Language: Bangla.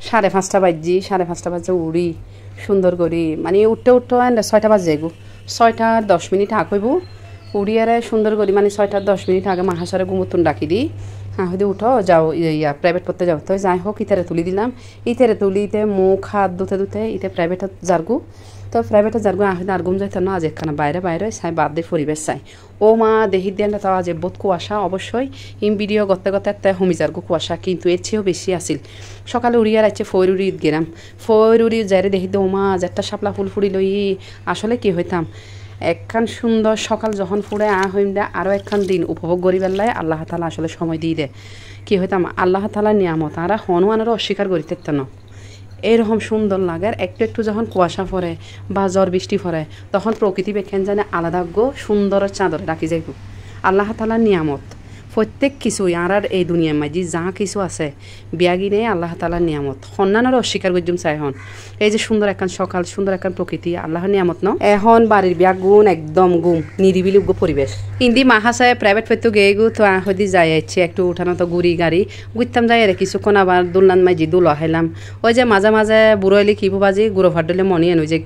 5:30 বাজছি 5:30 বাজে উড়ি সুন্দর করি মানে উঠতে 6টা বাজে যাইব 6টার 10 মিনিট হইব উড়িয়ারে সুন্দর করি মানে 6টার 10 মিনিট আগে মাহাসরে ঘুমতুন ডাকি দিই হয়তো উঠো যাও প্রাইভেট পড়তে যাও তো যাই হোক ইতারে তুলি দিলাম ইতারে তুলিতে মুখ হাত ধুতে ইতে প্রাইভেটে যারগু তো প্রাইভেটে যারগু আহলে আর ঘুম যাইতে না আজ একখানা বাইরে চাই বাদ দিয়ে পরিবেশ চাই ও মা দেখি দেন তাও আজ বহুত কুয়াশা অবশ্যই ভিডিও গতে হমি যারগু কুয়াশা কিন্তু এর চেয়েও বেশি আসিল সকালে উড়িয়ার আছে ফয়রুরি গেলাম ফয়রুরি যাইরে দেখি দে ও মা একটা শাপলা ফুল ফুড়ি লই আসলে কি হইতাম একখান সুন্দর সকাল যখন ফুড়ে হইম দে আরও একখান দিন উপভোগ করি বেলায় আল্লাহ তালা আসলে সময় দিয়ে দে কি হইতাম আল্লাহ তালার নিয়ামত আর হনুমানেরও অস্বীকার করিতে না এরকম সুন্দর লাগে একটু যখন কুয়াশা পড়ে বা জ্বর বৃষ্টি পড়ে তখন প্রকৃতি বেখান জানে আলাদা সুন্দর চাদরে রাখি যাইব আল্লাহ তালার নিয়ামত প্রত্যেক কিছুই আর এই দুনিয়ার মাঝে যা কিছু আছে বিয়াগিনে আল্লাহ তালার নিয়ামত সন্ন্যানের অস্বীকার করজুম চাই হন এই যে সুন্দর একখান সকাল সুন্দর একখান প্রকৃতি আল্লাহর নিয়ামত ন এখন বাড়ির বিয়া গুণ একদম গুম নিরিবিলি পরিবেশ ইন্দি মাহাসায় প্রাইভেট পড়তে গিয়ে তো হদি যাই যাচ্ছে একটু উঠানো তো গুড়ি গাড়ি গুইতাম যাই রে কিছুক্ষণ আবার দুলনান মাঝি দুল হাইলাম ওই যে মাঝে বুড়ো এলি কিবু বাজি গুঁড়ো ভাত দিলে মনে এনে যাই